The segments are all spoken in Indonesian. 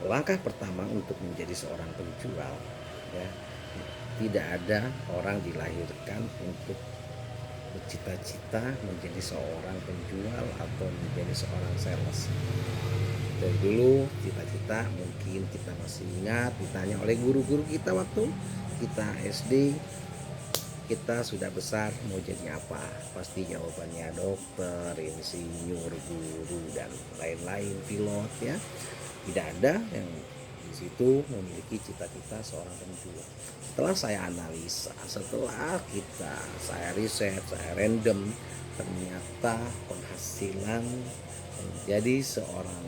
Langkah pertama untuk menjadi seorang penjual, ya, tidak ada orang dilahirkan untuk bercita-cita menjadi seorang penjual atau menjadi seorang sales. Dari dulu cita-cita mungkin kita masih ingat ditanya oleh guru-guru kita waktu kita SD, kita sudah besar mau jadi apa? Pasti jawabannya dokter, insinyur, guru, dan lain-lain, pilot, ya. Tidak ada yang di situ memiliki cita-cita seorang penjual. Setelah saya analisa, setelah saya riset, saya random, ternyata penghasilan menjadi seorang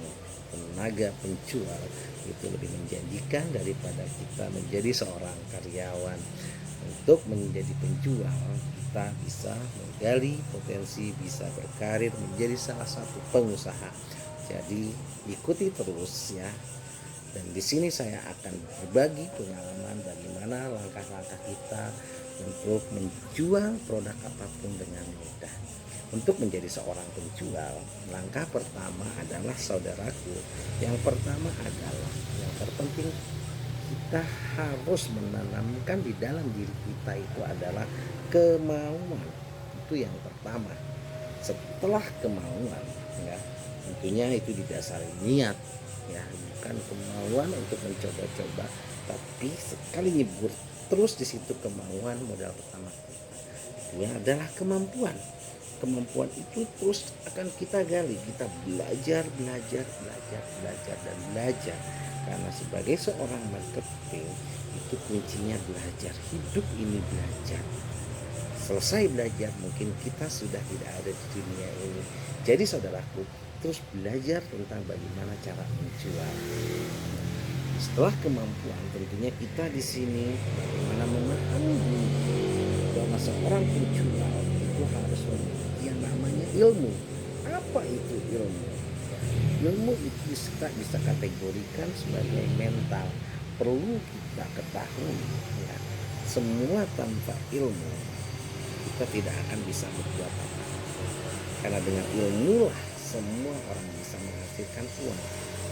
tenaga penjual itu lebih menjanjikan daripada kita menjadi seorang karyawan. Untuk menjadi penjual, kita bisa menggali potensi, bisa berkarir menjadi salah satu pengusaha. Jadi ikuti terus ya. Dan di sini saya akan berbagi pengalaman bagaimana langkah-langkah kita untuk menjual produk apapun dengan mudah. Untuk menjadi seorang penjual, langkah pertama adalah saudaraku. Yang pertama adalah yang terpenting, kita harus menanamkan di dalam diri kita itu adalah kemauan. Itu yang pertama. Setelah kemauan, ya, tentunya itu didasari niat, ya, bukan kemauan untuk mencoba-coba, tapi sekali nyebur terus di situ kemauan. Modal pertama itu adalah kemampuan. Kemampuan itu terus akan kita gali, kita belajar, dan belajar. Karena sebagai seorang marketing itu kuncinya belajar. Hidup ini belajar. Selesai belajar mungkin kita sudah tidak ada di dunia ini. Jadi saudaraku, terus belajar tentang bagaimana cara menjual. Setelah kemampuan, tentunya kita di sini bagaimana memahami bahwa seorang penjual itu harus memiliki yang namanya ilmu. Apa itu ilmu? Ilmu itu bisa kategorikan sebagai mental. Perlu kita ketahui, ya, semua tanpa ilmu kita tidak akan bisa berbuat apa-apa. Karena dengan ilmu lah semua orang bisa menghasilkan uang.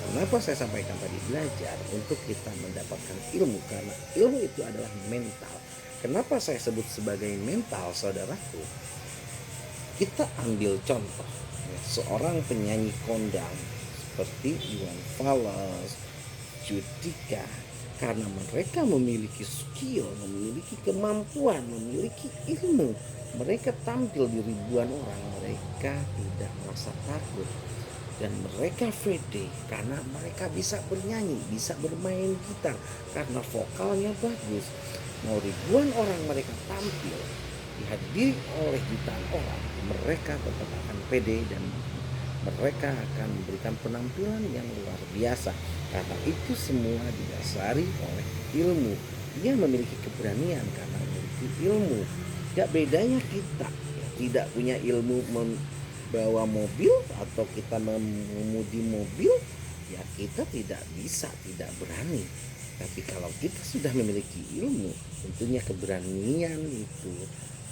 Kenapa saya sampaikan tadi belajar? Untuk kita mendapatkan ilmu, karena ilmu itu adalah mental. Kenapa saya sebut sebagai mental, saudaraku? Kita ambil contoh, ya, seorang penyanyi kondang seperti Iwan Fals, Judika, karena mereka memiliki skill, memiliki kemampuan, memiliki ilmu, mereka tampil di ribuan orang, mereka tidak merasa takut dan mereka pede karena mereka bisa bernyanyi, bisa bermain gitar, karena vokalnya bagus. Mau ribuan orang mereka tampil dihadiri oleh jutaan orang, mereka tetap akan pede dan mereka akan memberikan penampilan yang luar biasa. Karena itu semua didasari oleh ilmu. Dia memiliki keberanian karena memiliki ilmu. Gak bedanya kita ya, tidak punya ilmu membawa mobil atau kita mengemudi mobil, ya kita tidak bisa, tidak berani. Tapi kalau kita sudah memiliki ilmu, tentunya keberanian itu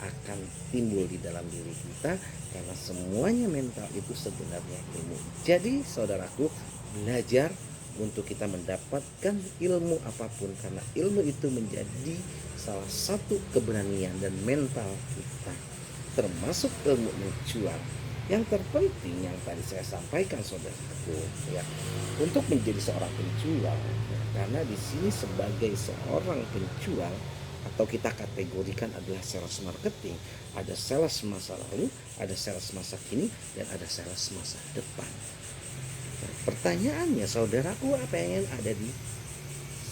akan timbul di dalam diri kita, karena semuanya mental itu sebenarnya ilmu. Jadi saudaraku, belajar untuk kita mendapatkan ilmu apapun, karena ilmu itu menjadi salah satu keberanian dan mental kita, termasuk ilmu menjual. Yang terpenting yang tadi saya sampaikan saudaraku, ya, untuk menjadi seorang penjual, ya, karena di sini sebagai seorang penjual atau kita kategorikan adalah sales marketing, ada sales masa lalu, ada sales masa kini, dan ada sales masa depan. Nah, pertanyaannya, saudaraku, apa yang ada di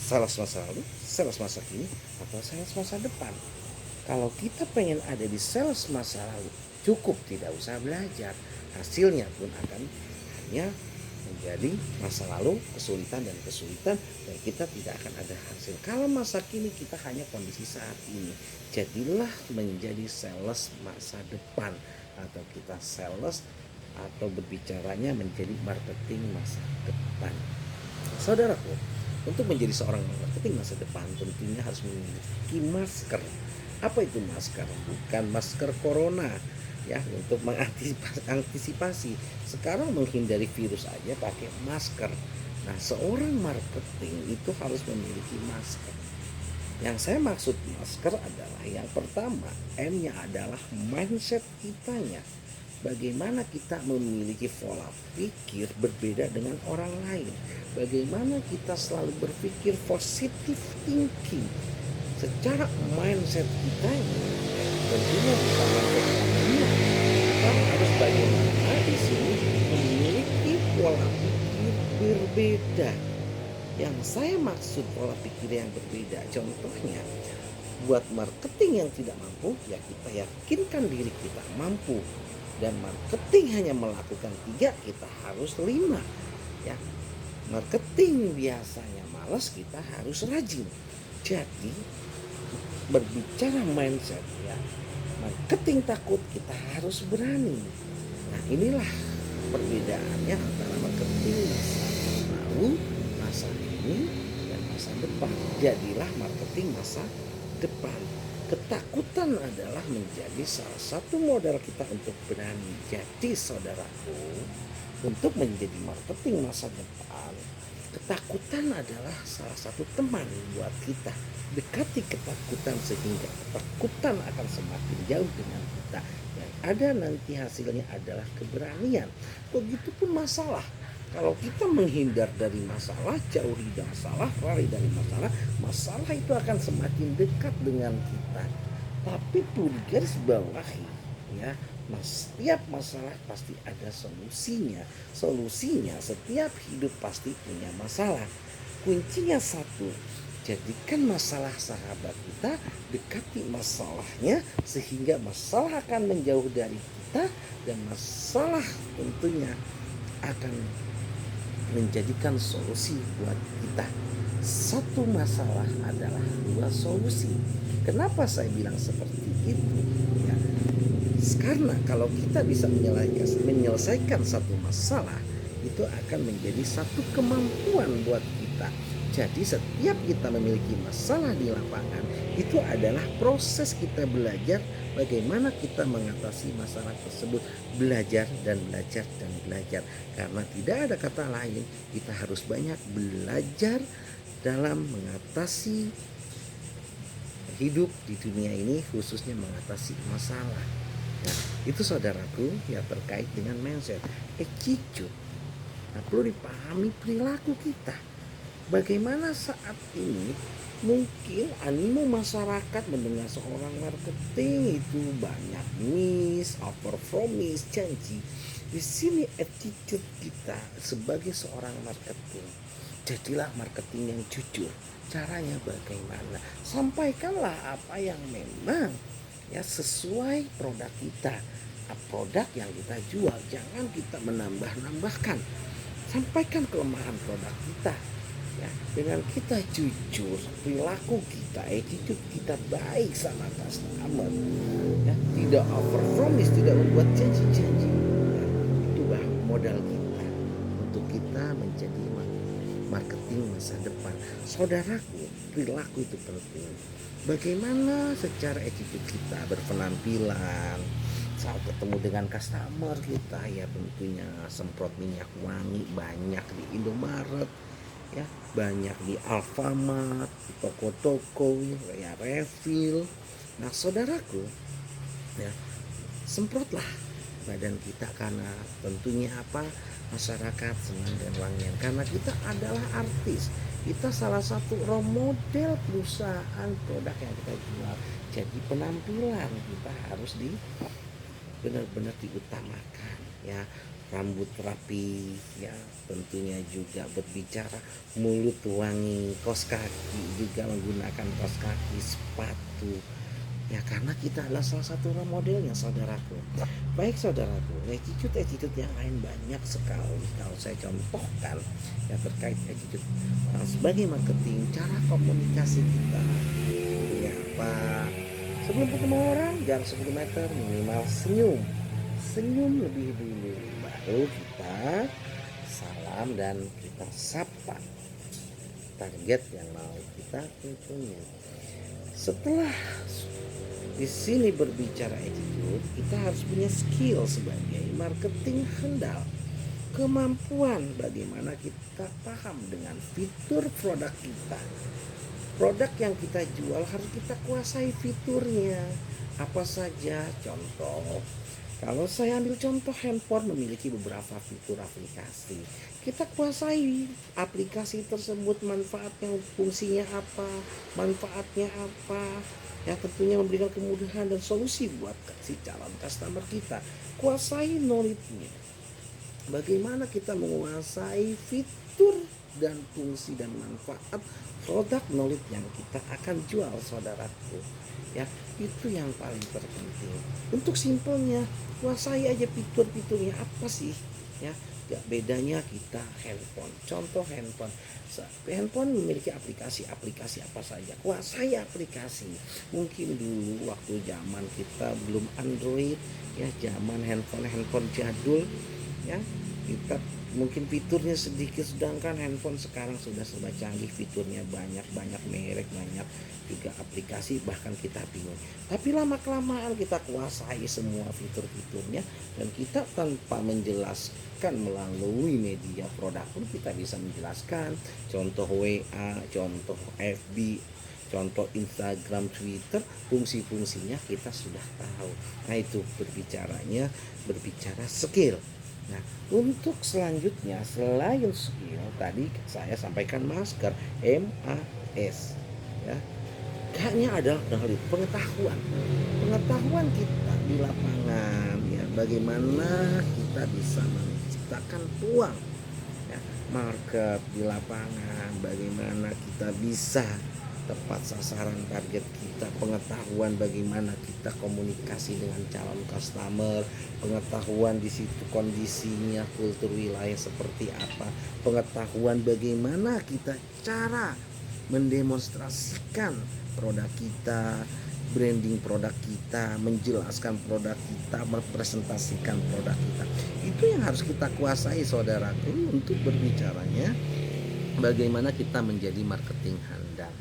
sales masa lalu, sales masa kini, atau sales masa depan? Kalau kita pengen ada di sales masa lalu, cukup tidak usah belajar, hasilnya pun akan hanya menjadi masa lalu, kesulitan dan kita tidak akan ada hasil. Kalau masa kini kita hanya kondisi saat ini, jadilah menjadi sales masa depan, atau kita sales atau berbicaranya menjadi marketing masa depan. Saudaraku, untuk menjadi seorang marketing masa depan tentunya harus memiliki masker. Apa itu masker? Bukan masker corona, ya, untuk mengantisipasi. Sekarang menghindari virus aja pakai masker. Nah, seorang marketing itu harus memiliki masker. Yang saya maksud masker adalah yang pertama, M-nya adalah mindset kitanya. Bagaimana kita memiliki pola pikir berbeda dengan orang lain. Bagaimana kita selalu berpikir positive thinking. Secara mindset kita tentunya bukan mindset dunia. Kita harus bagaimana di sini memiliki pola pikir berbeda. Yang saya maksud pola pikir yang berbeda, contohnya buat marketing yang tidak mampu, ya kita yakinkan diri kita mampu. Dan marketing hanya melakukan 3, kita harus 5. Ya, marketing biasanya malas, kita harus rajin. Jadi berbicara mindset, ya, marketing takut, kita harus berani. Nah, inilah perbedaannya antara marketing masa lalu, masa ini, dan masa depan. Jadilah marketing masa depan. Ketakutan adalah menjadi salah satu modal kita untuk berani. Jadi saudaraku, untuk menjadi marketing masa depan, ketakutan adalah salah satu teman buat kita. Dekati ketakutan sehingga ketakutan akan semakin jauh dengan kita. Yang ada nanti hasilnya adalah keberanian. Begitupun masalah. Kalau kita menghindar dari masalah, jauhi masalah, lari dari masalah, masalah itu akan semakin dekat dengan kita. Tapi perlu garis bawahi, ya, setiap masalah pasti ada solusinya. Solusinya setiap hidup pasti punya masalah. Kuncinya satu, jadikan masalah sahabat kita, dekati masalahnya sehingga masalah akan menjauh dari kita dan masalah tentunya akan menjadikan solusi buat kita. Satu masalah adalah 2 solusi. Kenapa saya bilang seperti itu? Ya, karena kalau kita bisa menyelesaikan satu masalah, itu akan menjadi satu kemampuan buat kita. Jadi setiap kita memiliki masalah di lapangan, itu adalah proses kita belajar bagaimana kita mengatasi masalah tersebut. Belajar dan belajar dan belajar. Karena tidak ada kata lain, kita harus banyak belajar dalam mengatasi hidup di dunia ini, khususnya mengatasi masalah. Nah, itu saudaraku ya terkait dengan mindset, attitude. Nah, perlu dipahami perilaku kita. Bagaimana saat ini mungkin animo masyarakat mendengar seorang marketing itu banyak miss, over promise, janji. Di sini attitude kita sebagai seorang marketing. Jadilah marketing yang jujur. Caranya bagaimana? Sampaikanlah apa yang memang ya sesuai produk kita. Produk yang kita jual, jangan kita menambah-nambahkan. Sampaikan kelemahan produk kita. Ya, dengan kita jujur, perilaku kita, attitude kita baik sama customer, ya, tidak over promise, tidak membuat janji-janji, ya, itu modal kita untuk kita menjadi marketing masa depan. Saudaraku, perilaku itu penting. Bagaimana secara attitude kita berpenampilan saat ketemu dengan customer kita, ya tentunya semprot minyak wangi banyak di Indomaret, ya banyak di Alfamart, di toko-toko ya refill. Nah saudaraku, ya semprotlah badan kita karena tentunya apa, masyarakat senang dan wangian karena kita adalah artis, kita salah satu role model perusahaan produk yang kita jual. Jadi penampilan kita harus benar-benar diutamakan, ya rambut rapi, ya tentunya juga berbicara mulut wangi, kaos kaki juga menggunakan kaos kaki, sepatu, ya karena kita adalah salah satu role modelnya saudaraku. Baik saudaraku, attitude yang lain banyak sekali kalau saya contohkan ya terkait attitude sebagai marketing, cara komunikasi kita ya apa, sebelum ketemu orang jangan 10 meter minimal senyum lebih dulu, baru kita salam dan kita sapa target yang mau kita tentunya. Setelah di sini berbicara attitude, kita harus punya skill sebagai marketing handal. kemampuan bagaimana kita paham dengan fitur produk kita. Produk yang kita jual harus kita kuasai fiturnya. Apa saja? Contoh, kalau saya ambil contoh, handphone memiliki beberapa fitur aplikasi. Kita kuasai aplikasi tersebut, manfaatnya, fungsinya apa, manfaatnya apa. Ya, tentunya memberikan kemudahan dan solusi buat si calon customer kita. Kuasai knowledge-nya. Bagaimana kita menguasai fitur dan fungsi dan manfaat produk knowledge yang kita akan jual, saudaraku. Ya, itu yang paling terpenting. Untuk simpelnya, kuasai aja fitur-fiturnya apa sih, ya. Gak bedanya kita handphone. Contoh handphone memiliki aplikasi apa saja. Kuasai aplikasi. Mungkin dulu waktu zaman kita belum Android, ya, zaman handphone jadul, ya, kita mungkin fiturnya sedikit, sedangkan handphone sekarang sudah serba canggih, fiturnya banyak merek, banyak juga aplikasi, bahkan kita bingung. Tapi lama kelamaan kita kuasai semua fitur-fiturnya, dan kita tanpa menjelaskan melalui media produk pun kita bisa menjelaskan. Contoh WA, contoh FB, contoh Instagram, Twitter, fungsi-fungsinya kita sudah tahu. Nah, itu berbicara skill. Nah, untuk selanjutnya selain skill, tadi saya sampaikan masker, MAS, ya. K-nya adalah pengetahuan. Pengetahuan kita di lapangan, ya, bagaimana kita bisa menciptakan peluang, ya, market di lapangan, bagaimana kita bisa tepat sasaran target kita, pengetahuan bagaimana kita komunikasi dengan calon customer, pengetahuan di situ kondisinya, kultur wilayah seperti apa, pengetahuan bagaimana kita cara mendemonstrasikan produk kita, branding produk kita, menjelaskan produk kita, mempresentasikan produk kita. Itu yang harus kita kuasai, saudaraku, untuk berbicaranya bagaimana kita menjadi marketing handal.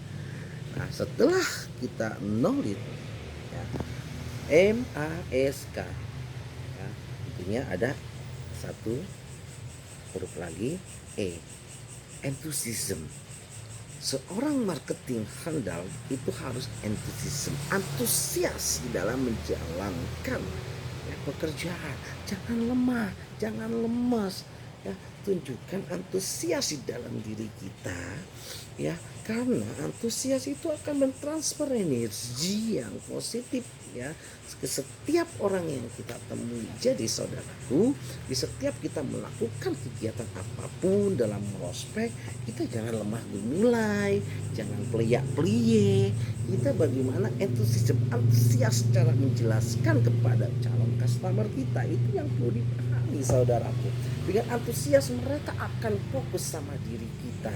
Nah, setelah kita knowledge, ya, MASK, ya, intinya ada satu huruf lagi, enthusiasm. Seorang marketing handal itu harus antusias di dalam menjalankan, ya, pekerjaan. Jangan lemah, jangan lemas, ya. Tunjukkan antusias di dalam diri kita, ya, karena antusias itu akan mentransfer energi yang positif, ya, ke setiap orang yang kita temui. Jadi saudaraku, di setiap kita melakukan kegiatan apapun dalam prospek, kita jangan lemah gemulai, jangan peliak-pelie. Kita bagaimana antusias cara menjelaskan kepada calon customer kita, itu yang perlu dipahami, saudaraku. Dengan antusias mereka akan fokus sama diri kita.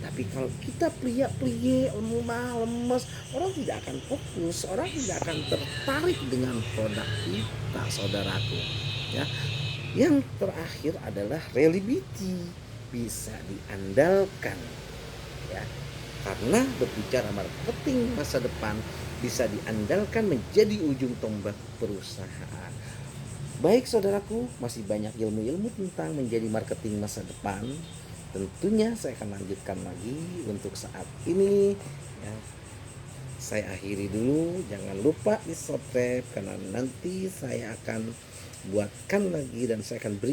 Tapi kalau kita peliak-pelie, lemah, lemes, orang tidak akan fokus, orang tidak akan tertarik dengan produk kita, saudaraku. Ya, yang terakhir adalah reliability, bisa diandalkan, ya, karena berbicara marketing masa depan bisa diandalkan menjadi ujung tombak perusahaan. Baik saudaraku, masih banyak ilmu-ilmu tentang menjadi marketing masa depan. Tentunya saya akan lanjutkan lagi. Untuk saat ini, ya, saya akhiri dulu. Jangan lupa di subscribe, karena nanti saya akan buatkan lagi dan saya akan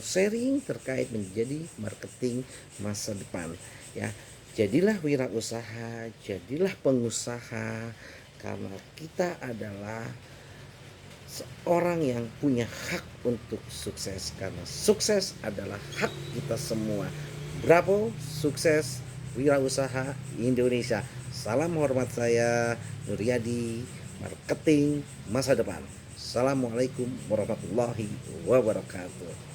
sharing terkait menjadi marketing masa depan, ya. Jadilah wirausaha, jadilah pengusaha, karena kita adalah seorang yang punya hak untuk sukses, karena sukses adalah hak kita semua. Bravo, sukses, wirausaha Indonesia. Salam hormat, saya Nuryadi, marketing masa depan. Assalamualaikum warahmatullahi wabarakatuh.